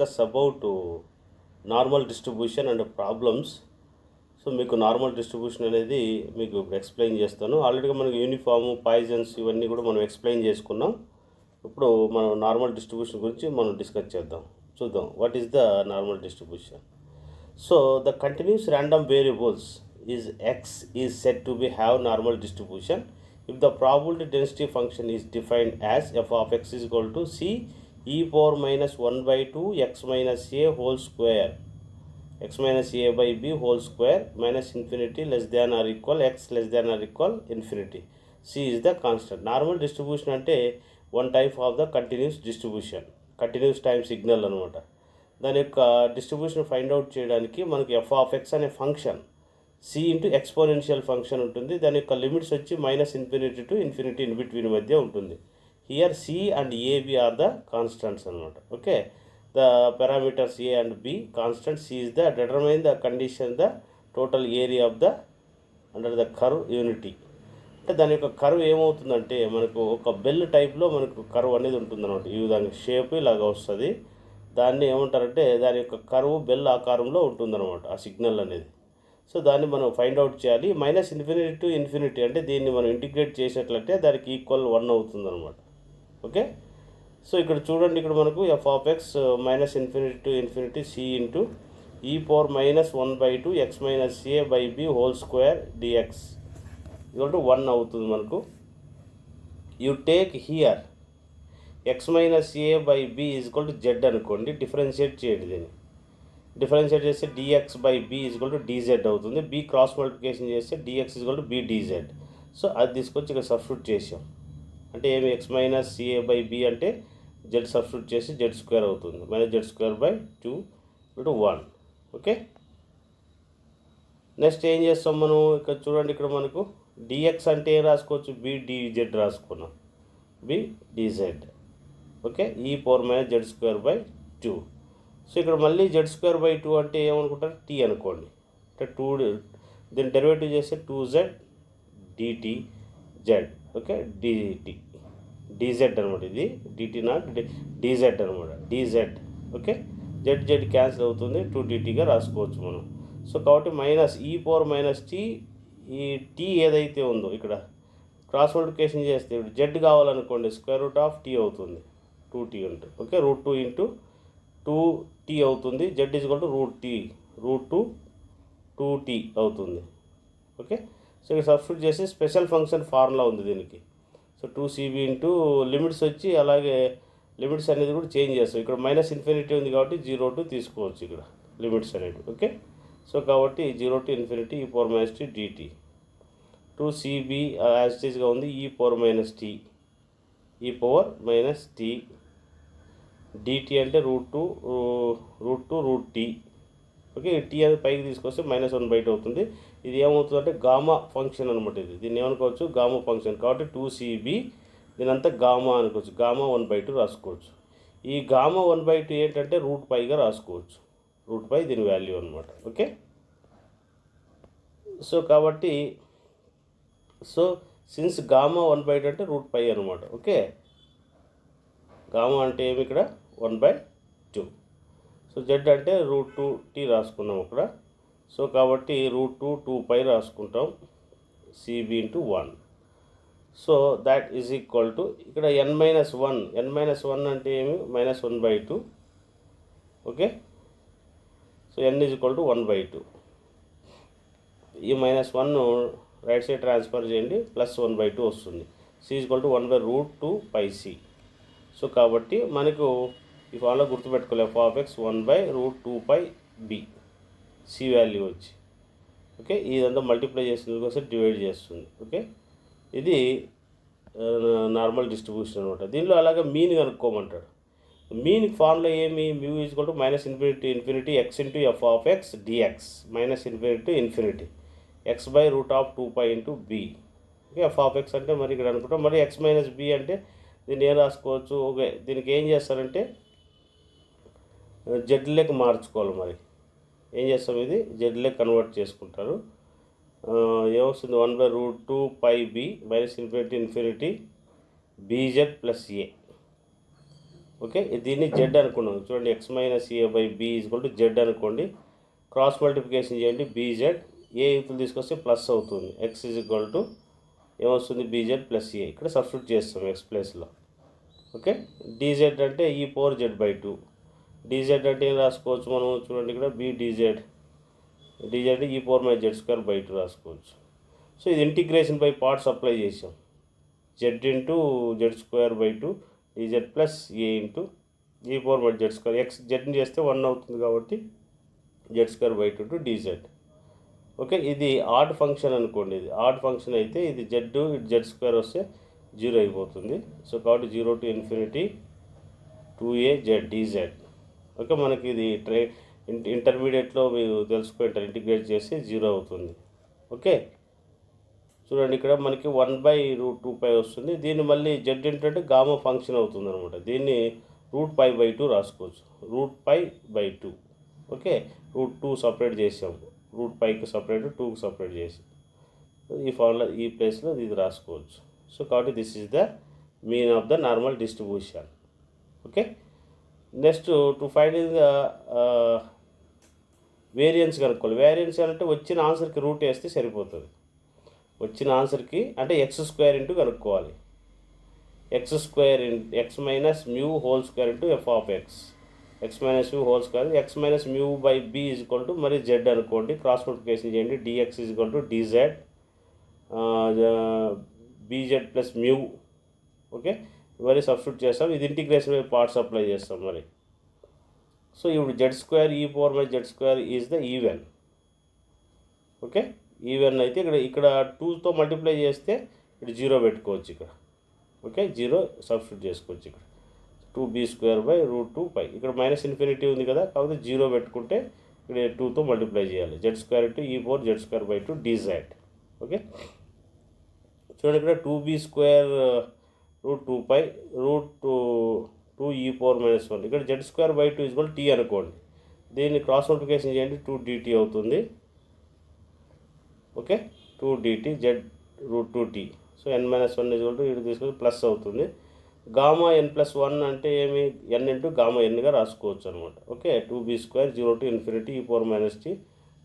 discuss about normal distribution and problems. So మీకు normal distribution అనేది మీకు ఎక్స్ప్లెయిన్ చేస్తాను. ఆల్రెడీగా మనకు యూనిఫామ్, పాయిజన్స్ ఇవన్నీ కూడా మనం ఎక్స్ప్లెయిన్ చేసుకున్నాం. ఇప్పుడు మనం నార్మల్ డిస్ట్రిబ్యూషన్ గురించి మనం డిస్కస్ చేద్దాం. చూద్దాం what is the normal distribution. So the continuous random variables is X is set to be have normal distribution if the probability density function is defined as f of x is equal to c e power minus 1 by 2 x minus a whole square, x minus a by b whole square minus infinity less than or equal x less than or equal infinity. C is the constant. Normal distribution అంటే one type of the continuous distribution, continuous time signal అనమాట. దాని యొక్క distribution find out చేయడానికి మనకి f of x అనే function C into exponential function ఉంటుంది. దాని యొక్క లిమిట్స్ వచ్చి -∞ to ఇన్ఫినిటీ ఇన్ బిట్వీన్ మధ్య ఉంటుంది. Here C and AB are the constants అనమాట. Okay, the parameters A and B constant. C is the determine the condition the total area of the under the curve unity. అంటే దాని యొక్క curve ఏమవుతుందంటే మనకు ఒక bell టైప్లో మనకు curve అనేది ఉంటుంది అనమాట. ఈ విధంగా షేప్ ఇలాగా వస్తుంది. దాన్ని ఏమంటారంటే దాని యొక్క కర్వ్ బెల్ ఆకారంలో ఉంటుందన్నమాట ఆ సిగ్నల్ అనేది. సో దాన్ని మనం ఫైండ్ అవుట్ చేయాలి. -∞ to ఇన్ఫినిటీ అంటే దీన్ని మనం ఇంటిగ్రేట్ చేసేట్లయితే దానికి ఈక్వల్ 1 అవుతుంది అనమాట. ఓకే, సో ఇక్కడ చూడండి, ఇక్కడ మనకు f of x -∞ to infinity c into e power -1 by 2 x minus a by b whole square dx equal to 1 అవుతుంది మనకు. You take here x minus a by b is equal to z అనుకోండి. Differentiate చేయండి. దీన్ని differentiate చేస్తే dx by b is equal to dz అవుతుంది. b cross multiplication చేస్తే dx is equal to b dz. So అది తీసుకొచ్చి ఇక్కడ substitute చేసాం. అంటే ఏమి x minus a by b అంటే z సబ్స్టిట్యూట్ చేసి z² అవుతుంది. -z²/2 = 1. ఓకే, నెక్స్ట్ ఏం చేస్తాం మనం ఇక్కడ చూడండి, ఇక్కడ మనకు dx అంటే ఏం రాసుకోవచ్చు, b dz రాసుకున్నాం. b dz. Okay, e power -z²/2. So ఇక్కడ మళ్ళీ z²/2 అంటే ఏమనుకుంటారు, t అనుకోండి. అంటే 2 దీన్ని డెరివేటివ్ చేస్తే 2z dt z. Okay, dt dz అనమాట. ఇది dt నాట్ dz అనమాట. dz. ఓకే, z క్యాన్సిల్ అవుతుంది, 2dtగా రాసుకోవచ్చు మనం. సో కాబట్టి -e⁻t, ఈ t ఏదైతే ఉందో ఇక్కడ క్రాస్ మల్టిప్లికేషన్ చేస్తే z కావాలనుకోండి √t అవుతుంది. 2t ఉంటుంది. ఓకే, √2 ఇంటూ 2t అవుతుంది. z is equal to √t, √2 2t అవుతుంది. ఓకే, సో ఇక్కడ సబ్స్టిట్యూట్ చేసి స్పెషల్ ఫంక్షన్ ఫార్ములా ఉంది దీనికి. సో 2cb ఇంటూ లిమిట్స్ వచ్చి అలాగే లిమిట్స్ అనేది కూడా చేంజ్ చేస్తాం. ఇక్కడ -∞ ఉంది కాబట్టి 0 to తీసుకోవచ్చు ఇక్కడ లిమిట్స్ అనేవి. ఓకే, సో కాబట్టి 0 to infinity e⁻t dt. 2cb as it ఈస్గా ఉంది, e⁻t dt అంటే √2 √t. ఓకే, t అనేది పైకి తీసుకొస్తే -1/2 అవుతుంది. ఇది ఏమవుతుంది అంటే గామా ఫంక్షన్ అనమాట. దీన్ని ఏమనుకోవచ్చు, గామా ఫంక్షన్. కాబట్టి 2cb దీని అంతా గామా అనుకోవచ్చు. గామా 1/2 రాసుకోవచ్చు. ఈ గామా 1/2 ఏంటంటే √πగా రాసుకోవచ్చు. √π దీని వాల్యూ అనమాట. ఓకే, సో కాబట్టి సిన్స్ గామా 1/2 అంటే √π అనమాట. ఓకే, గామా అంటే ఏమి ఇక్కడ 1/2. సో z అంటే √2t రాసుకున్నాం అక్కడ. సో కాబట్టి √2 2π రాసుకుంటాం, cb into 1. So that is equal to ఇక్కడ n-1 అంటే ఏమి -1/2. Okay, so n is equal to 1/2. ఈ -1 రైట్ సైడ్ ట్రాన్స్ఫర్ చేయండి, +1/2 వస్తుంది. c is equal to 1/√2πc. So కాబట్టి మనకు ఈ ఫార్ములా గుర్తుపెట్టుకోవాలి, f of x 1/√2πb c value వచ్చి. ఓకే, ఇదంతా మల్టిప్లై చేసిన కోసం డివైడ్ చేస్తుంది. ఓకే, ఇది నార్మల్ డిస్ట్రిబ్యూషన్ అనమాట. దీనిలో అలాగే మీన్ కనుక్కోమంటాడు. మీన్ ఫార్ములా ఏమి, μ is equal to -∞ x into f of x dx, -∞ x/√2π into b. Okay, f of x అంటే మరి ఇక్కడ అనుకుంటాం. మరి x మైనస్ b అంటే దీన్ని ఏం రాసుకోవచ్చు. ఓకే, దీనికి ఏం చేస్తారంటే జెడ్లెక్ మార్చుకోవాలి. మరి ఏం చేస్తాం, ఇది జెడ్లెక్ కన్వర్ట్ చేసుకుంటారు. ఏమొస్తుంది, 1/√2πb -∞ bz + a. ఓకే, దీన్ని జెడ్ అనుకున్నాం. చూడండి, X minus A by B equal to Z అనుకోండి. క్రాస్ మల్టిప్లికేషన్ చేయండి, బీజెడ్ ఏ యూతులు తీసుకొస్తే ప్లస్ అవుతుంది. ఎక్స్ ఈజ్వల్ టు ఏమొస్తుంది, బీజెడ్ ప్లస్ ఏ. ఇక్కడ సబ్స్టిట్యూట్ చేస్తాం ఎక్స్ ప్లేస్లో. ఓకే, డీజెడ్ అంటే ఈ పవర్ జెడ్ బై 2. డీజెడ్ అంటే ఏం రాసుకోవచ్చు మనం, చూడండి ఇక్కడ బి డీజెడ్ ఈ పవర్ మై జెడ్ స్క్వేర్ బై 2 రాసుకోవచ్చు. సో ఇది ఇంటిగ్రేషన్ బై పార్ట్స్ అప్లై చేసాం. Z into Z square by 2 D Z plus A into ఈ పవర్ మై జెడ్ స్క్వేర్. ఎక్స్ జెడ్ని చేస్తే 1 అవుతుంది కాబట్టి Z square by 2 to D Z. Okay, ఇది ఆడ్ ఫంక్షన్ అనుకోండి. ఇది ఆడ్ ఫంక్షన్ అయితే ఇది జెడ్ ఇటు జెడ్ స్క్వేర్ వస్తే 0 అయిపోతుంది. సో కాబట్టి 0 to infinity 2a Z dz. Okay, మనకి ఇది ఇంటర్మీడియట్లో మీరు తెలుసుకుంటారు, ఇంటిగ్రేట్ చేసి 0 అవుతుంది. ఓకే, చూడండి ఇక్కడ మనకి 1/√2π వస్తుంది. దీన్ని మళ్ళీ జెడ్ అంటే గామా ఫంక్షన్ అవుతుంది అనమాట. దీన్ని √π/2 రాసుకోవచ్చు. √π/2. ఓకే, √2 సపరేట్ చేసాము. √πకి సపరేట్, 2కి సపరేట్ చేసి ఈ ఫార్ములా ఈ ప్లేస్లో ఇది రాసుకోవచ్చు. సో కాబట్టి this is the mean of the normal distribution. Okay, next to find the variance కనుక్కోవాలి. వేరియన్స్ అంటే వచ్చిన ఆన్సర్కి రూట్ వేస్తే సరిపోతుంది. వచ్చిన ఆన్సర్కి అంటే x² ఇంటూ కనుక్కోవాలి. x² X minus mu whole square into F of X. X minus mu whole square X minus mu by B equal to మరి Z అనుకోండి. క్రాస్ మల్టిప్లికేషన్ చేయండి. DX equal to DZ BZ plus mu. Okay, మరి substitute చేస్తాం. ఇది integration by parts apply చేస్తాం మరి. So ఇప్పుడు Z square ఈ పవర్ మై Z square is the even. Okay, even అయితే ఇక్కడ 2తో మల్టిప్లై చేస్తే ఇక్కడ 0 పెట్టుకోవచ్చు ఇక్కడ. ఓకే, 0 సబ్స్టిట్యూట్ చేసుకోవచ్చు ఇక్కడ. 2b² / ఇక్కడ మైనస్ ఇన్ఫినిటీ ఉంది కదా, కాబట్టి 0 పెట్టుకుంటే ఇక్కడ 2తో మల్టిప్లై చేయాలి. జెడ్ స్క్వేర్ ఇంటూ ఈ power Z square by 2 dz. Okay, చూడండి ఇక్కడ 2b²√2π √2e పవర్ -1. ఇక్కడ Z square by 2 equal T అనుకోండి. దీన్ని క్రాస్ మల్టిప్లికేషన్ చేయండి, 2dt అవుతుంది. Okay, 2dt Z √2t. So n-1 equal to ఇది తీసుకొని ప్లస్ అవుతుంది. గామా n+1 అంటే ఏమి, n ఇంటూ గామా nగా రాసుకోవచ్చు అనమాట. Okay, 2b² 0 to infinity e power -t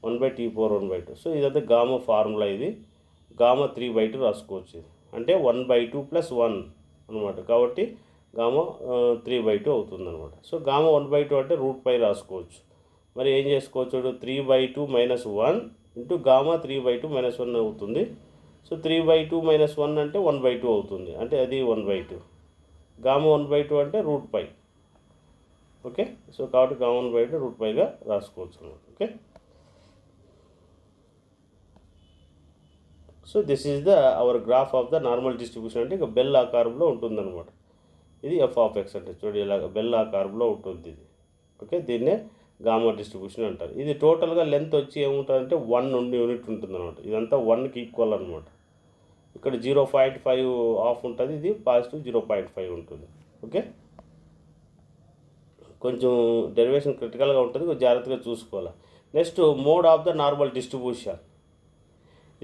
1/t power 1/2. So ఇదంతా గామా ఫార్ములా. ఇది గామా 3/2 రాసుకోవచ్చు. ఇది అంటే 1/2 + 1 అనమాట. కాబట్టి గామా 3/2 అవుతుంది అనమాట. సో గామా 1/2 అంటే √π రాసుకోవచ్చు. మరి ఏం చేసుకోవచ్చు, 3/2 - 1 ఇంటూ గామా 3/2 - 1 అవుతుంది. సో 3/2 - 1 అంటే 1/2 అవుతుంది. అంటే అది 1/2. గామా 1/2 అంటే √π. ఓకే, సో కాబట్టి గామా 1/2 √πగా రాసుకోవచ్చు అనమాట. Okay, so this is the our graph of the normal distribution. అంటే ఇక బెల్ ఆకారంలో ఉంటుందన్నమాట. ఇది ఎఫ్ ఆఫ్ ఎక్స్ అంటే చూడండి ఇలాగ బెల్ ఆకారంలో ఉంటుంది ఇది. ఓకే, దీన్నే గామా డిస్ట్రిబ్యూషన్ అంటారు. ఇది టోటల్గా లెంత్ వచ్చి ఏముంటుందంటే 1 యూనిట్ ఉంటుంది అనమాట. ఇదంతా 1కి ఈక్వల్ అనమాట. ఇక్కడ 0.5 ఆఫ్ ఉంటుంది, ఇది పాజిటివ్ 0.5 ఉంటుంది. ఓకే, కొంచెం డెరివేషన్ క్రిటికల్గా ఉంటుంది, కొంచెం జాగ్రత్తగా చూసుకోవాలి. Next mode of the normal distribution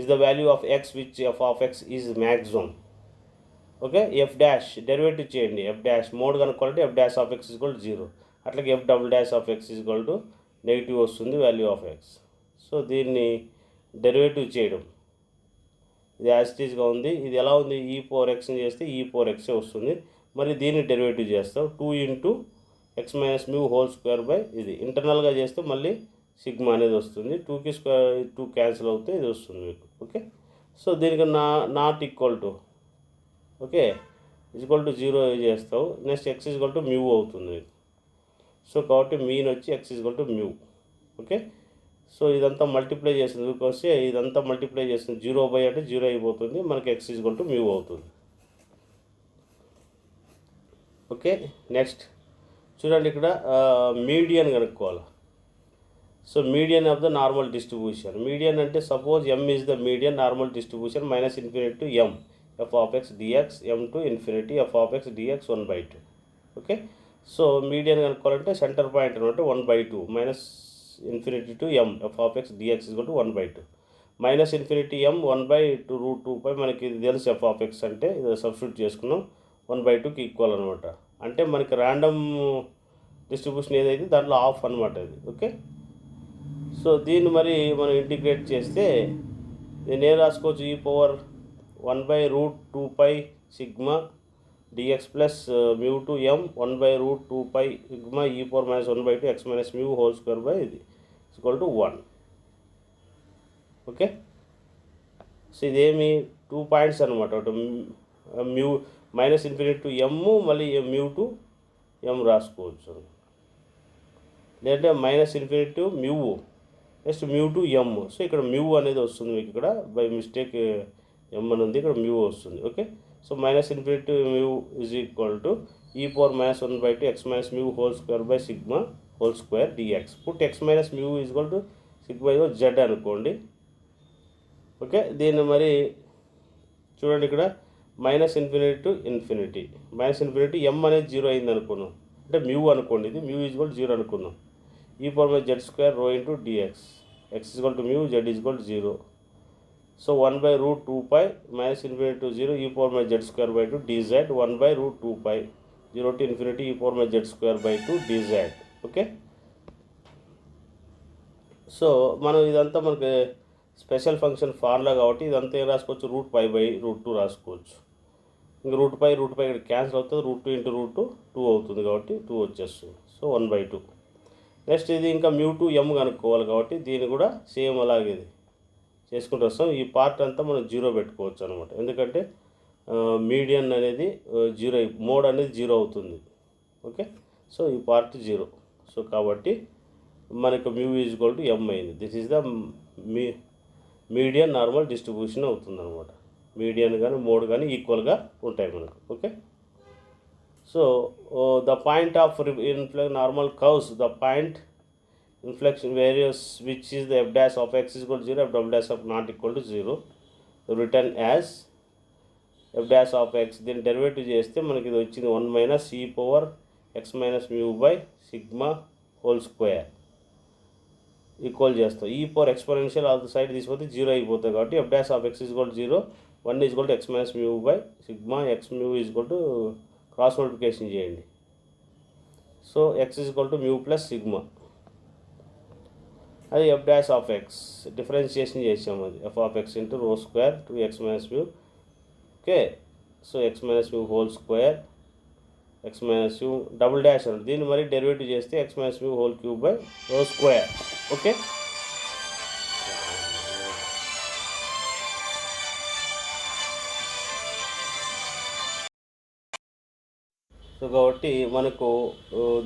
is the value of x which f of x is maximum. Okay, F dash derivative చేయండి. ఎఫ్ డాష్ మోడ్ కనుక్కోవాలంటే F dash of X equal 0. అట్లాగే F double dash of X equal to negative వస్తుంది value of X. So దీన్ని derivative చేయడం, ఇది యాజిటీస్గా ఉంది. ఇది ఎలా ఉంది, ఈ పవర్ ఎక్స్ని చేస్తే ఈ పవర్ ఎక్సే వస్తుంది. మరి దీన్ని డెరివేటివ్ చేస్తాం 2 into x - μ whole square by ఇది. ఇంటర్నల్గా చేస్తే మళ్ళీ సిగ్మా అనేది వస్తుంది. 2కి స్క్వేర్ 2 క్యాన్సిల్ అవుతే ఇది వస్తుంది మీకు. ఓకే, సో దీనికి not equal to okay equal to 0 చేస్తావు. Next x equal to mu అవుతుంది మీకు. సో కాబట్టి మీన్ వచ్చి x equal to mu. Okay, so ఇదంతా మల్టిప్లై చేస్తుంది వస్తే ఇదంతా మల్టిప్లై చేస్తుంది 0 అంటే 0 అయిపోతుంది. మనకి x ఈక్వల్ టు మ్యూ అవుతుంది. ఓకే, నెక్స్ట్ చూడండి ఇక్కడ మీడియన్ కనుక్కోవాలి. So median of the normal distribution. Median అంటే suppose m is the median normal distribution -∞ to m f of x dx m to infinity f of x dx 1/2. Okay, so median కనుక్కోవాలంటే centre point అనమాట 1/2 -∞ to m f of x dx = 1/2 -∞ m 1/2 √2π. మనకి ఇది తెలుసు f of x అంటే ఇది substitute చేసుకున్నాం 1/2కి equal అనమాట. అంటే మనకి ర్యాండమ్ డిస్ట్రిబ్యూషన్ ఏదైతే దాంట్లో హాఫ్ అనమాట ఇది. ఓకే, సో దీన్ని మరి మనం ఇంటిగ్రేట్ చేస్తే దీన్ని ఏం రాసుకోవచ్చు, e power 1/√2π sigma D X plus mu to M 1/√2π sigma e power -1/2 x minus mu whole square by ఇది ఈక్వల్ టు 1. ఓకే, సో ఇదేమి 2 పాయింట్స్ అనమాట. ఒకటి మ్యూ -∞ టు ఎమ్, మళ్ళీ మ్యూ టు ఎం రాసుకోవచ్చు. లేదంటే -∞ to mu next mu to M. So ఇక్కడ mu అనేది వస్తుంది మీకు, ఇక్కడ బై మిస్టేక్ ఎమ్ అని ఉంది, ఇక్కడ మ్యూ వస్తుంది. Okay, so -∞ to mu is equal to e power -1/2 x minus mu whole square by sigma whole square D X. Put x minus mu is equal to sigma Z అనుకోండి. Okay, దీన్ని మరి చూడండి, ఇక్కడ -∞ to infinity, -∞ ఎమ్ అనేది 0 అయింది అనుకున్నాం, అంటే mu అనుకోండి, ఇది మ్యూ ఈజ్ ఈక్వల్ టు 0 అనుకున్నాం. ఈ power z² rho into D X, x is equal to mu, z is equal to 0. So 1/√2π -∞ to 0 e power z² by 2 dz 1/√2π 0 to infinity e power z² by 2 dz. Okay, so మనం ఇదంతా మనకి special function formula కాబట్టి ఇదంతా ఏం రాసుకోవచ్చు, √π/√2 రాసుకోవచ్చు. ఇంకా √π ఇక్కడ క్యాన్సిల్ అవుతుంది, √2 × √2 2 అవుతుంది కాబట్టి 2 వచ్చేస్తుంది. సో 1/2. నెక్స్ట్ ఇది ఇంకా మ్యూ టు ఎమ్ కనుక్కోవాలి కాబట్టి దీన్ని కూడా సేమ్ అలాగే ఇది చేసుకుంటూ వస్తాం. ఈ పార్ట్ అంతా మనం 0 పెట్టుకోవచ్చు అనమాట, ఎందుకంటే మీడియన్ అనేది 0, మోడ్ అనేది 0 అవుతుంది. ఓకే, సో ఈ పార్ట్ 0. సో కాబట్టి మనకు మ్యూ ఈజ్ ఈక్వల్ టు ఎమ్ అయింది. This is the median normal distribution అవుతుంది అనమాట. మీడియన్ కానీ మోడ్ కానీ ఈక్వల్గా ఉంటాయి మనకు. Okay, so the point of normal curves, the point inflection varies which is the f dash of x is equal to 0, f double dash of not equal to 0, written as f dash of x. దీని derivative చేస్తే మనకి ఇది వచ్చింది 1 minus ఈ power x minus mu by sigma whole square equal చేస్తాం. ఈ power exponential of the side తీసుకుంటే 0 అయిపోతుంది కాబట్టి f dash of x is equal to 0, 1 is equal to x minus mu by sigma x mu is equal to cross multiplication చేయండి. So x is equal to mu plus sigma, అది f dash of x differentiation చేసాము, అది f of x into rho square 2x minus mu. Okay, so x minus mu whole square, x minus mu double dash అంటే దీన్ని మరి derivative చేస్తే x minus mu whole cube by rho square. Okay, so కాబట్టి మనకు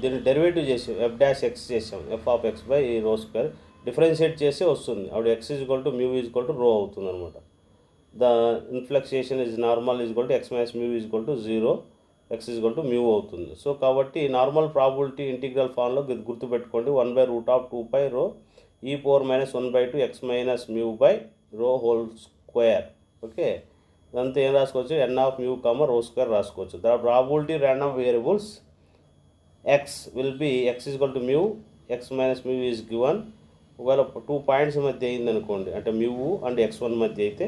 దీన్ని derivative చేసాం, f dash x చేసాం, f of x by rho square differentiate చేసి వస్తుంది. అప్పుడు x is equal to mu is equal to rho అవుతుంది అనమాట. The inflexion is normal is equal to x minus mu is equal to 0, x is equal to mu అవుతుంది. So కాబట్టి normal probability integral ఫార్మ్లో గుర్తుపెట్టుకోండి, 1/√2π rho e power -1/2 x minus mu by rho whole square. Okay, ఇదంతా ఏం రాసుకోవచ్చు, n of mu comma రో square రాసుకోవచ్చు. The probability random variables x will be x is equal to mu, x minus mu is given. ఒకవేళ 2 points మధ్య అయింది అనుకోండి, అంటే మ్యూ అండ్ x1 మధ్య అయితే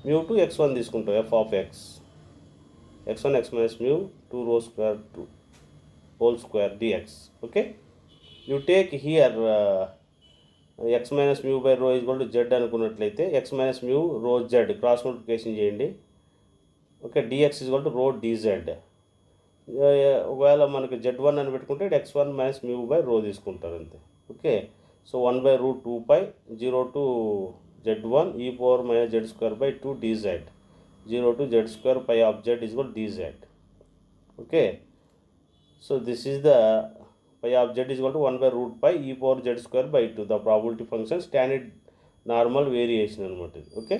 మ్యూ టు x1 తీసుకుంటాం, f of x1 x minus mu 2 రో square 2 whole square dx. Okay, you take here x minus mu by రో ఈజ్ ఈక్వల్ టు జెడ్ అనుకున్నట్లయితే x మైనస్ మ్యూ రో Z cross multiplication చేయండి. Okay, dx is equal to రో dz. ఒకవేళ మనకి z1 అని పెట్టుకుంటే x1 minus mu by rho తీసుకుంటారు అంతే. Okay, so 1/√2π 0 to z1 e power minus z² by 2 dz 0 to z² pi of z is equal to dz. Okay, so this is the pi of z is equal to 1/√π e power z² by 2, the probability function standard normal variation అనమాట. Okay,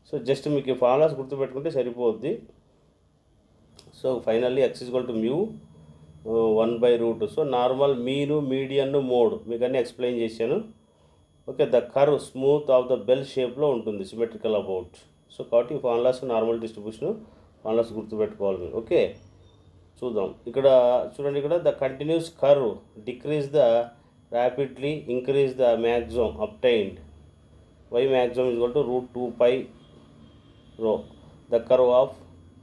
so just మీకు formulas గుర్తుపెట్టుకుంటే సరిపోద్ది. So finally x is equal to mu 1/√2. So normal mean, median, mode మీకు అన్నీ explain చేశాను. Okay, the curve smooth of the bell షేప్లో ఉంటుంది, symmetrical about. So కాబట్టి ఈ ఫార్ములాస్ నార్మల్ డిస్ట్రిబ్యూషన్ ఫార్ములాస్ గుర్తుపెట్టుకోవాలి మీరు. ఓకే, చూద్దాం ఇక్కడ చూడండి, ఇక్కడ the continuous curve decrease the rapidly increase the maximum obtained y maximum is equal to √2π rho. The curve of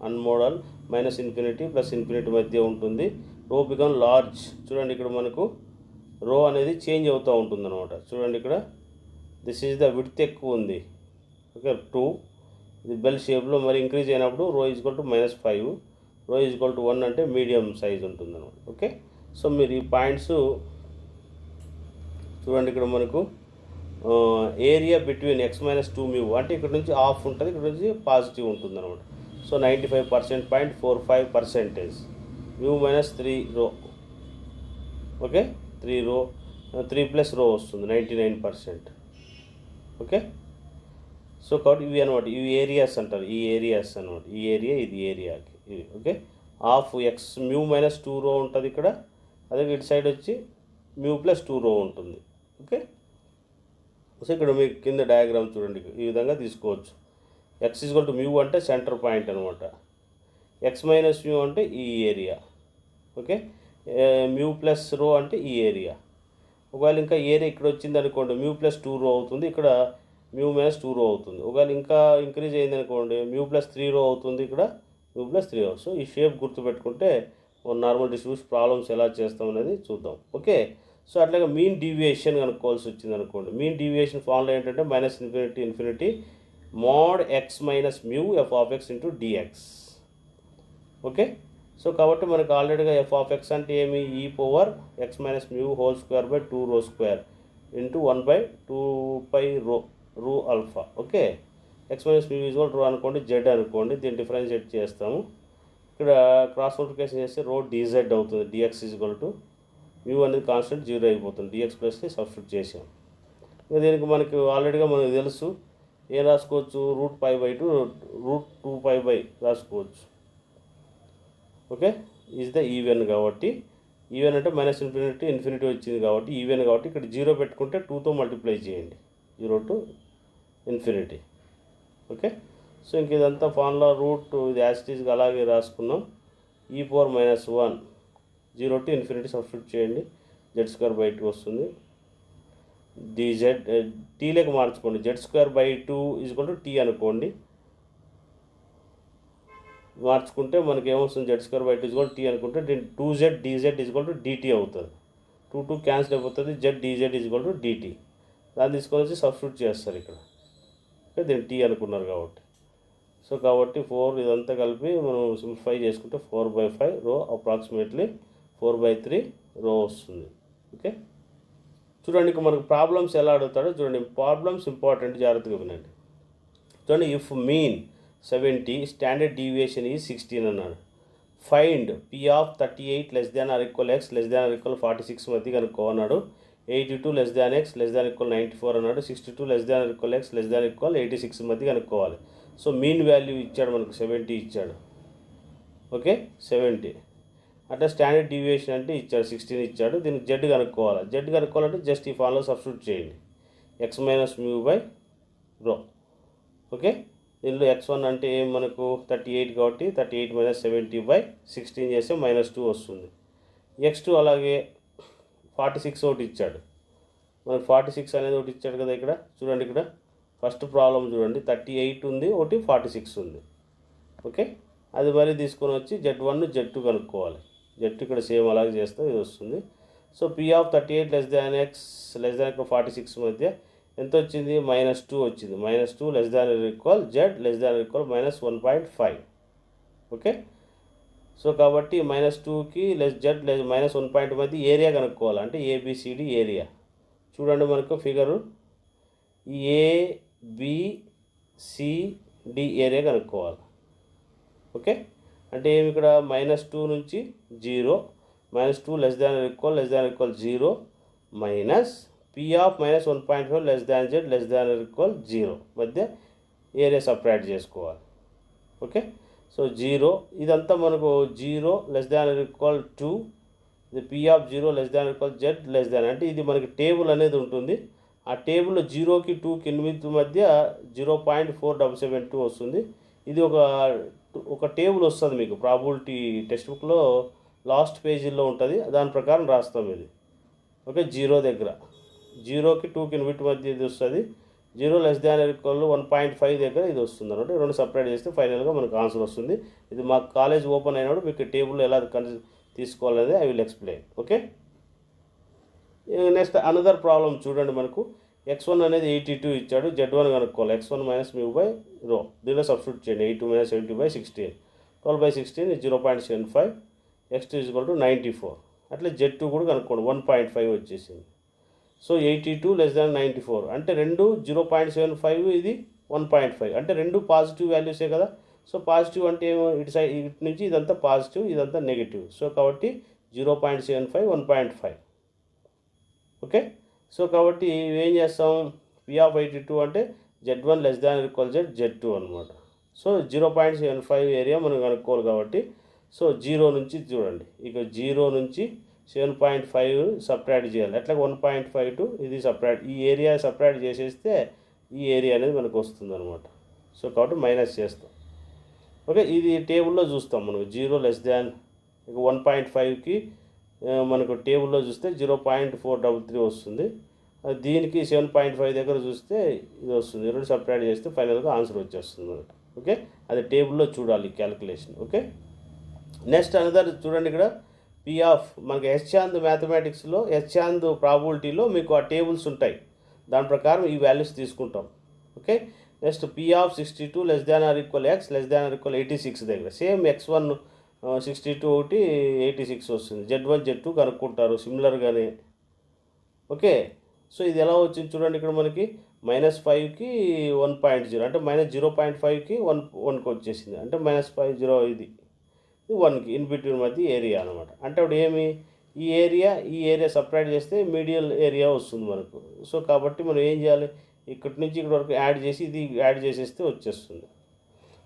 unimodal minus infinity plus infinity మధ్య ఉంటుంది. రో బికమ్ లార్జ్. చూడండి ఇక్కడ మనకు రో అనేది చేంజ్ అవుతూ ఉంటుంది అనమాట. చూడండి ఇక్కడ దిస్ ఈజ్ ద విడ్త్ ఎక్కువ ఉంది. ఓకే 2 ఇది బెల్ షేప్లో మరి ఇంక్రీజ్ అయినప్పుడు రో ఈజ్వల్ టు -5, రో ఈజ్వల్ టు 1 అంటే మీడియం సైజ్ ఉంటుంది అనమాట. ఓకే సో మీరు ఈ పాయింట్స్ చూడండి. ఇక్కడ మనకు ఏరియా బిట్వీన్ x-2 μ అంటే ఇక్కడ నుంచి ఆఫ్ ఉంటుంది, ఇక్కడ నుంచి పాజిటివ్ ఉంటుంది అనమాట. సో 95.45% μ-3 రో. ఓకే 3 రో 3 ప్లస్ రో వస్తుంది 99%. ఓకే సో కాబట్టి ఇవి అనమాట, ఇవి ఏరియాస్ అంటారు. ఈ ఏరియాస్ అనమాట, ఈ ఏరియా ఇది ఏరియాకి ఇది. ఓకే హాఫ్ ఎక్స్ μ-2 రో ఉంటుంది ఇక్కడ, అదే ఇటు సైడ్ వచ్చి μ+2 రో ఉంటుంది. ఓకే సో ఇక్కడ మీకు కింద డయాగ్రామ్ చూడండి, ఈ విధంగా తీసుకోవచ్చు. x = μ అంటే సెంటర్ పాయింట్ అనమాట, x - μ అంటే ఈ ఏరియా. ఓకే μ+ రో అంటే ఈ ఏరియా. ఒకవేళ ఇంకా ఏరియా ఇక్కడ వచ్చింది అనుకోండి μ+2 రో అవుతుంది, ఇక్కడ μ-2 రో అవుతుంది. ఒకవేళ ఇంకా ఇంక్రీజ్ అయింది అనుకోండి μ+3 రో అవుతుంది, ఇక్కడ μ+3 రో. సో ఈ షేప్ గుర్తుపెట్టుకుంటే నార్మల్ డిస్ట్రిబ్యూషన్ ప్రాబ్లమ్స్ ఎలా చేస్తాం అనేది చూద్దాం. ఓకే సో అట్లాగే మీన్ డీవియేషన్ కనుక్కోవాల్సి వచ్చింది అనుకోండి. మీన్ డీవియేషన్ ఫార్ములా ఏంటంటే -∞ mod x - μ f(x) × dx. Okay so కాబట్టి మనకు ఆల్రెడీగా f(x) అంటే ఏమి, e⁻x - μ² 2 రో స్క్వేర్ ఇంటూ 1/2π రో ఆల్ఫా. ఓకే x - μ రో అనుకోండి, z అనుకోండి, దీన్ని డిఫరెన్షియేట్ చేస్తాము. ఇక్కడ క్రాస్ మల్టిప్లికేషన్ చేస్తే రో dz అవుతుంది. dx = μ అనేది కాన్స్టెంట్ 0 అయిపోతుంది, dx ప్లస్ని సబ్స్టిట్యూట్ చేసాం. ఇంకా దీనికి మనకు ఆల్రెడీగా మనకు తెలుసు, ఏం రాసుకోవచ్చు, √π/2 √2π రాసుకోవచ్చు. ఓకే ఈజ్ ద ఈవెన్ కాబట్టి, ఈవెన్ అంటే -∞ వచ్చింది కాబట్టి ఈవెన్ కాబట్టి ఇక్కడ 0 పెట్టుకుంటే 2తో మల్టిప్లై చేయండి, 0 to ∞. ఓకే సో ఇంక ఇదంతా ఫార్ములా రూట్ ఇది యాసిటీస్గా అలాగే రాసుకున్నాం. e⁻−1 0 to ∞ సబ్స్టిట్యూట్ చేయండి, z² వస్తుంది. dz టీలోకి మార్చుకోండి, z² t అనుకోండి. మార్చుకుంటే మనకి ఏమొస్తుంది, z² t అనుకుంటే 2z dz dt అవుతుంది. 2 క్యాన్సిల్ అయిపోతుంది, z dz dt. దాన్ని తీసుకొని వచ్చి సబ్స్టిట్యూట్ చేస్తారు ఇక్కడ. ఓకే దీన్ని t అనుకున్నారు కాబట్టి. సో కాబట్టి 4 ఇదంతా కలిపి మనం సింప్లిఫై చేసుకుంటే 4/5 రో అప్రాక్సిమేట్లీ 4/3 రో వస్తుంది. ఓకే చూడండి ఇక మనకు ప్రాబ్లమ్స్ ఎలా అడుగుతాడో చూడండి. ప్రాబ్లమ్స్ ఇంపార్టెంట్, జాగ్రత్తగా వినండి. చూడండి ఇఫ్ మీన్ 70 స్టాండర్డ్ డీవియేషన్ ఈ 16 అన్నాడు. ఫైండ్ P(38) ≤ x ≤ 46 మధ్య కనుక్కోన్నాడు. 82 ≤ x ≤ 94 అన్నాడు. 62 ≤ x ≤ 86 మధ్య కనుక్కోవాలి. సో మీన్ వాల్యూ ఇచ్చాడు మనకు 70 ఇచ్చాడు. ఓకే 70 అట్లా స్టాండర్డ్ డీవియేషన్ అంటే ఇచ్చాడు 16 ఇచ్చాడు. దీనికి జెడ్ కనుక్కోవాలి. జెడ్ కనుక్కోవాలంటే జస్ట్ ఈ ఫార్ములా సబ్స్టిట్యూట్ చేయండి, x - μ/ρ. ఓకే దీనిలో x1 అంటే ఏం మనకు 38 కాబట్టి 38 - 70/16 చేస్తే -2 వస్తుంది. x2 అలాగే 46 ఒకటి ఇచ్చాడు మనకు, 46 అనేది ఒకటి ఇచ్చాడు కదా. ఇక్కడ చూడండి, ఇక్కడ ఫస్ట్ ప్రాబ్లం చూడండి, 38 ఉంది, ఒకటి 46 ఉంది. ఓకే అది మరి తీసుకొని వచ్చి z1 z2 కనుక్కోవాలి. z2 ఇక్కడ సేమ్ అలాగే చేస్తే ఇది వస్తుంది. సో P(38) x ≤ 46 మధ్య ఎంత వచ్చింది, -2 వచ్చింది. -2 ≤ z ≤ -1.5. ఓకే సో కాబట్టి -2కి z -1 మధ్య ఏరియా కనుక్కోవాలి, అంటే ABCD ఏరియా. చూడండి మనకు ఫిగరు, ఈ ABCD ఏరియా కనుక్కోవాలి. ఓకే అంటే ఏమి ఇక్కడ -2 నుంచి 0, -2 ≤ 0 మైనస్ P(-1.5) z ≤ 0 మధ్య ఏరియా సపరేట్ చేసుకోవాలి. ఓకే సో 0 ఇదంతా మనకు 0 ≤ 2, ఇది P(0) ≤ z అంటే ఇది మనకి టేబుల్ అనేది ఉంటుంది. ఆ టేబుల్లో 0కి 2కి 8 మధ్య 0.4772 వస్తుంది. ఇది ఒక టేబుల్ వస్తుంది మీకు ప్రాబిలిటీ టెక్స్ట్ బుక్లో లాస్ట్ పేజీల్లో ఉంటుంది, దాని ప్రకారం రాస్తాం ఇది. ఓకే 0 దగ్గర 0కి 2కి 8 మధ్య ఇది వస్తుంది 0 లెస్ దాన్ ఈక్వల్ 1.5 దగ్గర ఇది వస్తుంది అనమాట. రెండు సపరేట్ చేస్తే ఫైనల్గా మనకు ఆన్సర్ వస్తుంది. ఇది మా కాలేజ్ ఓపెన్ అయినప్పుడు మీకు టేబుల్ ఎలా తీసుకోవాలనేది I will explain. Okay, next another problem చూడండి. మనకు x1 అనేది 82 ఇచ్చాడు, z1 కనుక్కోవాలి. x1 మైనస్ మ్యూ బై రో, దీనిలో సబ్స్టిట్యూట్ చేయండి. 82 మైనస్ 70/16, 12/16 is 0.75, x2 = 94. అట్లా z2 కూడా కనుక్కోండి, 1.5 వచ్చేసింది. సో 82 లెస్ దాన్ 94 అంటే రెండు 0.75, ఇది 1.5 అంటే రెండు పాజిటివ్ వాల్యూసే కదా. సో పాజిటివ్ అంటే ఏమో ఇటు సైడ్ ఇటు నుంచి ఇదంతా పాజిటివ్, ఇదంతా నెగిటివ్. సో కాబట్టి 0.75, 1.5. ఓకే, సో కాబట్టి ఏం చేస్తాం, P(82) అంటే z1 less than equal z2 అనమాట. సో 0.75 ఏరియా మనం కనుక్కోవాలి కాబట్టి, సో 0 నుంచి చూడండి, ఇక 0 నుంచి 7.5 సపరేట్ చేయాలి. అట్లా 1.5 ఇది సపరేట్, ఈ ఏరియా సపరేట్ చేసేస్తే ఈ ఏరియా అనేది మనకు వస్తుంది అనమాట. సో కాబట్టి మైనస్ చేస్తాం. ఓకే, ఇది టేబుల్లో చూస్తాం మనం 0 లెస్ దాన్, ఇక 1.5కి మనకు టేబుల్లో చూస్తే 0.433 వస్తుంది. దీనికి 7.5 దగ్గర చూస్తే ఇది వస్తుంది. రెండు సపరేట్ చేస్తే ఫైనల్గా ఆన్సర్ వచ్చేస్తుంది అనమాట. ఓకే, అది టేబుల్లో చూడాలి క్యాలిక్యులేషన్. ఓకే, నెక్స్ట్ అనదర్ చూడండి, ఇక్కడ P ఆఫ్ మనకి హెచ్చాంద్ మ్యాథమెటిక్స్లో హెచ్చాంద్ ప్రాబిలిటీలో మీకు ఆ టేబుల్స్ ఉంటాయి, దాని ప్రకారం ఈ వాల్యూస్ తీసుకుంటాం. Okay, next P(62) less than or equal x less than or equal 86 దగ్గర సేమ్ x1 62 ఒకటి 86 వస్తుంది. z1 z2 కనుక్కుంటారు సిమిలర్గానే. ఓకే, సో ఇది ఎలా వచ్చింది చూడండి, ఇక్కడ మనకి -5కి 1.0 అంటే -0.5కి 1కి వచ్చేసింది. అంటే -5 ఇది 1కి ఇన్ బిట్వీన్ మధ్య ఏరియా అనమాట. అంటే అప్పుడు ఏమి, ఈ ఏరియా సపరేట్ చేస్తే మీడియల్ ఏరియా వస్తుంది మనకు. సో కాబట్టి మనం ఏం చేయాలి, ఇక్కడి నుంచి ఇక్కడ వరకు యాడ్ చేసి ఇది యాడ్ చేసేస్తే వచ్చేస్తుంది.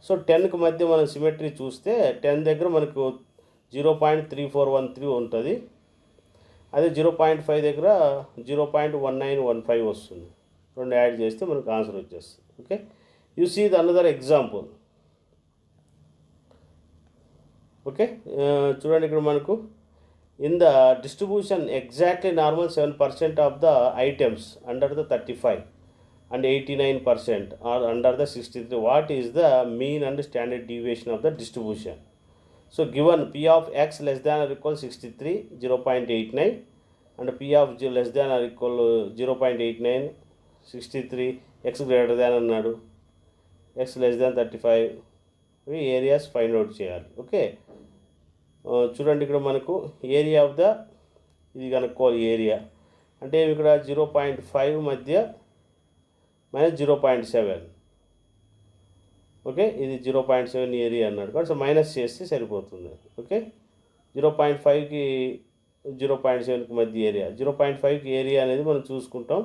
సో 10కి మధ్య మనం సిమెట్రీ చూస్తే 10 దగ్గర మనకు 0.3413 ఉంటుంది. అదే 0.5 దగ్గర 0.1915 వస్తుంది. రెండు యాడ్ చేస్తే మనకు ఆన్సర్ వచ్చేస్తుంది. Okay, you see the another example. Okay, చూడండి ఇక్కడ మనకు in the distribution exactly normal 7% of the items under the 35 and 89% are under the 63. What is the mean and standard deviation of the distribution? So given P of x less than or equal 63, 0.89, and P of g less than or equal 0.89, 63, x greater than అన్నాడు, x less than 35, ఇవి areas find out చేయాలి. Okay, చూడండి ఇక్కడ మనకు area of the ఇది కనుక్కోవాలి. Area అంటే ఇక్కడ 0.5 మధ్య -0.7. ఓకే, ఇది 0.7 ఏరియా అన్నాడు కాబట్టి సో మైనస్ చేస్తే సరిపోతుంది. ఓకే, 0.5కి 0.7కి మధ్య ఏరియా, 0.5కి ఏరియా అనేది మనం చూసుకుంటాం,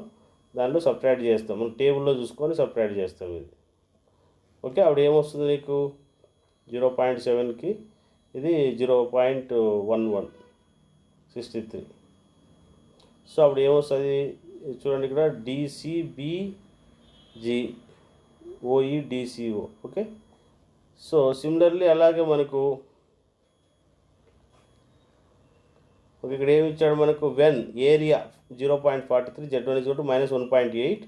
దాంట్లో సపరేట్ చేస్తాం, మనం టేబుల్లో చూసుకొని సపరేట్ చేస్తాం ఇది. ఓకే, అప్పుడు ఏమొస్తుంది నీకు 0.7కి ఇది 0.1163. సో అప్పుడు ఏమొస్తుంది చూడండి, ఇక్కడ DCBGOEDCO. ఓకే, సో సిమిలర్లీ అలాగే మనకు ఓకే ఇక్కడ ఏమి ఇచ్చాడు మనకు, when area 0.43, z1 = -1.8,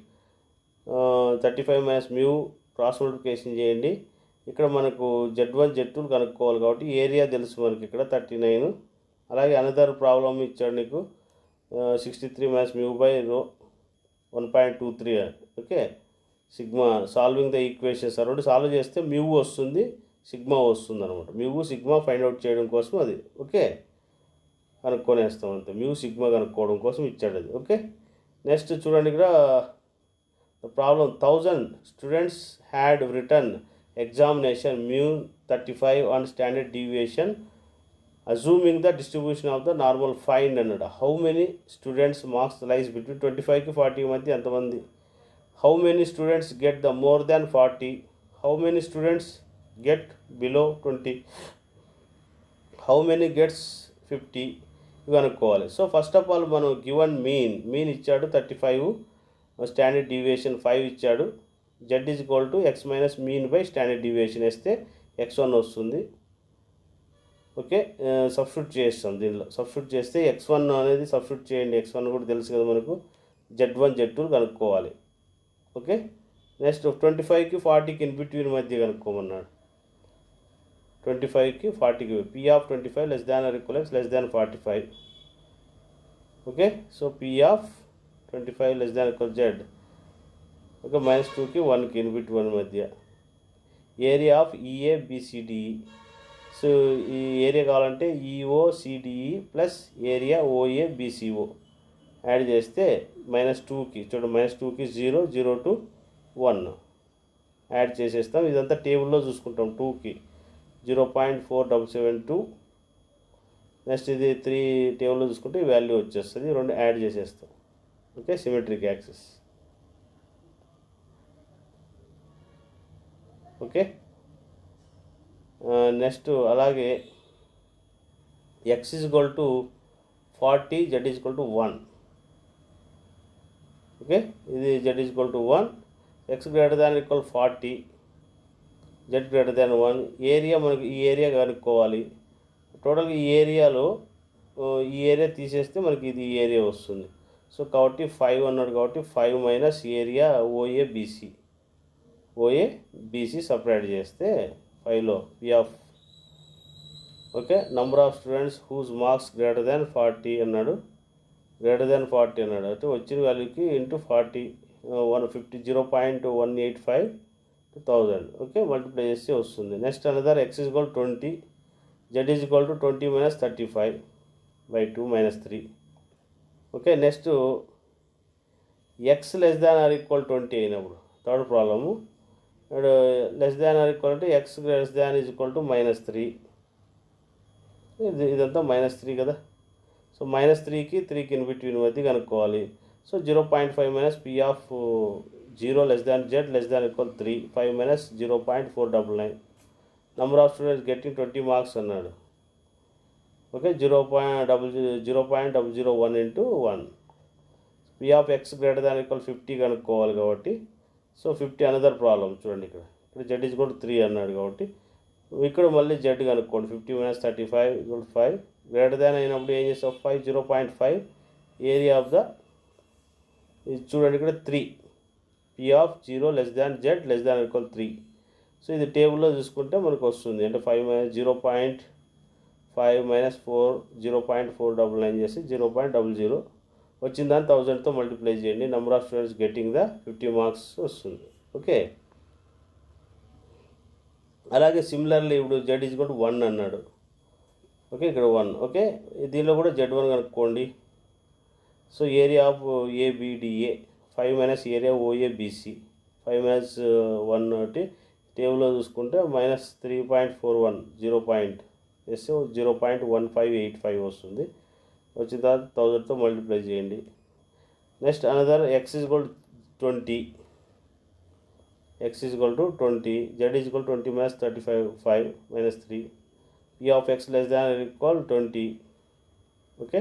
35 minus mu cross multiplication చేయండి. ఇక్కడ మనకు z1 z2 కనుక్కోవాలి కాబట్టి ఏరియా తెలుసు మనకి ఇక్కడ 39. అలాగే అనదర్ ప్రాబ్లం ఇచ్చాడు నీకు 63 మైనస్ మ్యూ బై రో 1.23. Okay, sigma solving the equations రెండు సాల్వ్ చేస్తే మ్యూ వస్తుంది, సిగ్మా వస్తుంది అనమాట. మ్యూ సిగ్మా ఫైండ్ అవుట్ చేయడం కోసం అది. ఓకే, కనుక్కొనేస్తాం అంతే, మ్యూ సిగ్మా కనుక్కోవడం కోసం ఇచ్చాడు అది. ఓకే, నెక్స్ట్ చూడండి ఇక్కడ problem 1000 students had written examination mu 35 on standard deviation assuming the distribution of the normal find అన్నాడు. how many students marks lies between 25కి 40 మధ్య ఎంతమంది, how many students get the more than 40, how many students get below 20, how many gets 50 ఇవి అనుకోవాలి. So first of all మనం given mean ఇచ్చాడు 35, standard deviation 5 ఇచ్చాడు. z = x minus mean by standard deviation వేస్తే x1 వస్తుంది. Okay, substitute చేస్తాం, దీనిలో substitute చేస్తే x1 అనేది సబ్స్టిట్యూట్ చేయండి, x1 కూడా తెలుసు కదా మనకు, z1 z2 కనుక్కోవాలి. ఓకే. నెక్స్ట్ 25కి 40కి ఇన్ బిట్వీన్ మధ్య కనుక్కోమన్నాడు. 25కి 40కి P of 25 less than or equal less than 45. Okay. So P of 25 less than equal Z. Okay. -2కి 1కి ఇన్ బిట్వీన్ మధ్య. Area of E A B C D E. So ఈ ఏరియా కావాలంటే E O C D E plus area O A B C O add చేస్తే -2కి చూడండి, -2కి 0, 0 to 1 add చేసేస్తాం. ఇదంతా టేబుల్లో చూసుకుంటాం. 2కి 0.4772. నెక్స్ట్ ఇది 3 టేబుల్లో చూసుకుంటే ఈ వాల్యూ వచ్చేస్తుంది. 2 యాడ్ చేసేస్తాం. Okay. Symmetric axis. Okay. Next అలాగే x is equal to 40, z is equal to 1. Okay. ఇది z is equal to 1, x greater than equal 40, z greater than 1. Area మనకి ఈ ఏరియా కనుక్కోవాలి. టోటల్గా ఈ ఏరియాలో ఈ ఏరియా తీసేస్తే మనకి ఇది ఈ ఏరియా వస్తుంది. సో కాబట్టి 5 అన్నాడు కాబట్టి 5 మైనస్ ఏరియా ఓఏబీసీ సపరేట్ చేస్తే 5లో P of. Okay. Number of students whose marks greater than 40 అన్నాడు. గ్రేటర్ దాన్ 40 అన్నాడు. అయితే వచ్చిన వాల్యూకి ఇంటూ 40 150 0.185 to 1000. ఓకే. మల్టిప్లై చేస్తే వస్తుంది. Next another x is equal 20, z is equal to 20 - 35/2 - 3. Okay. Next x less than or equal 20 అయినప్పుడు third problem less than or equal to x less than is equal to -3. ఇదంతా -3 కదా. So -3కి 3కి in between మధ్య కనుక్కోవాలి. So 0.5 minus P of 0 less than Z less than equal 3. 5 minus 0.499. Number of students getting 20 marks అన్నాడు. Okay. 0.001 into 1. P of x greater than equal 50 కనుక్కోవాలి కాబట్టి so 50 another problem. చూడండి ఇక్కడ జెడ్ ఈజ్ ఈక్వల్ 3 అన్నాడు కాబట్టి ఇక్కడ మళ్ళీ జెడ్ కనుక్కోండి. 50 - 35 = 5. గ్రేటర్ దాన్ అయినప్పుడు ఏం చేస్తాం 5 0.5 ఏరియా ఆఫ్ ద ఇది చూడండి ఇక్కడ 3. P of 0 less than Z less than equal 3. So ఇది టేబుల్లో చూసుకుంటే మనకు వస్తుంది. అంటే 5 - 0.5 - 4 0.499 చేసి 0.00 వచ్చిన దాన్ని 1000తో మల్టిప్లై చేయండి. Number of students getting the 50 marks వస్తుంది. ఓకే. అలాగే సిమిలర్లీ ఇప్పుడు జెడ్ ఈజ్ ఈక్వల్ టు 1 అన్నాడు. ఓకే. ఇక్కడ 1. ఓకే. దీనిలో కూడా Z1 కనుక్కోండి. So area of A B D A 5 minus area O A B C 5 minus 1 ఒకటి టేబుల్లో చూసుకుంటే -3.41 వేస్తే 0.1585 వస్తుంది. వచ్చిన తర్వాత 1000తో మల్టిప్లై చేయండి. Next another x is equal 20, x is equal to 20, z is equal 20 - 35 5 - 3. P of x less than equal 20. Okay.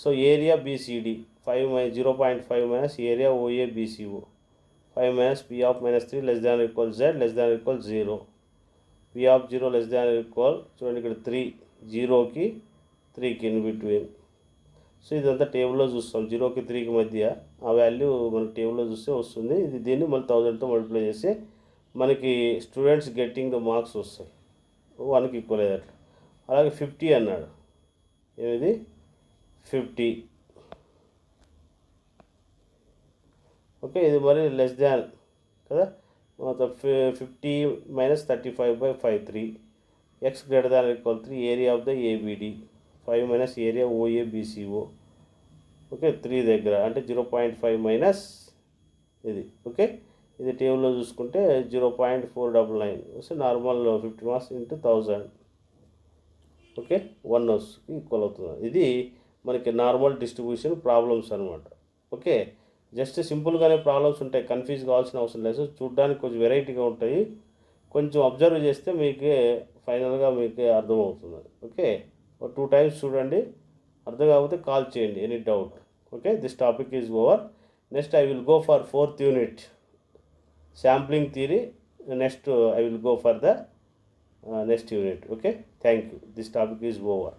So area B C D 0.5 minus area O A B C O 5 minus P of -3 less than equal z less than equal 0. P of 0 less than equal చూడండి ఇక్కడ 3, 0కి 3కి in between. So ఇదంతా టేబుల్లో చూస్తాం. 0కి 3కి మధ్య ఆ వాల్యూ మన టేబుల్లో చూస్తే వస్తుంది. ఇది దీన్ని మళ్ళీ 1000తో మల్టిప్లై చేస్తే మనకి స్టూడెంట్స్ గెట్టింగ్ ద మార్క్స్ వస్తాయి. 1కి ఈక్వల్ అయ్యేటట్లు. అలాగే 50 అన్నాడు. ఏది 50. ఓకే. ఇది మరి లెస్ దాన్ కదా. 50 - 35/5 3. x greater than equal 3 area of the A B D 5 minus area O A B C O. Okay. 3 దగ్గర అంటే 0.5 మైనస్ ఇది. ఓకే. ఇది టేబుల్లో చూసుకుంటే 0.499 వస్తే normal 50 marks into 1000. Okay. 1 equal అవుతుంది. ఇది మనకి నార్మల్ డిస్ట్రిబ్యూషన్ ప్రాబ్లమ్స్ అనమాట. ఓకే. జస్ట్ సింపుల్గానే ప్రాబ్లమ్స్ ఉంటాయి. కన్ఫ్యూజ్ కావాల్సిన అవసరం లేదు. చూడడానికి కొంచెం వెరైటీగా ఉంటాయి. కొంచెం అబ్జర్వ్ చేస్తే మీకే ఫైనల్గా మీకే అర్థమవుతుంది. ఓకే. 2 times చూడండి. అర్థం కాకపోతే కాల్ చేయండి any doubt. Okay. This topic is over. Next I will go for 4th unit sampling theory. Next I will go for the next unit. Okay. Thank you. This topic is over.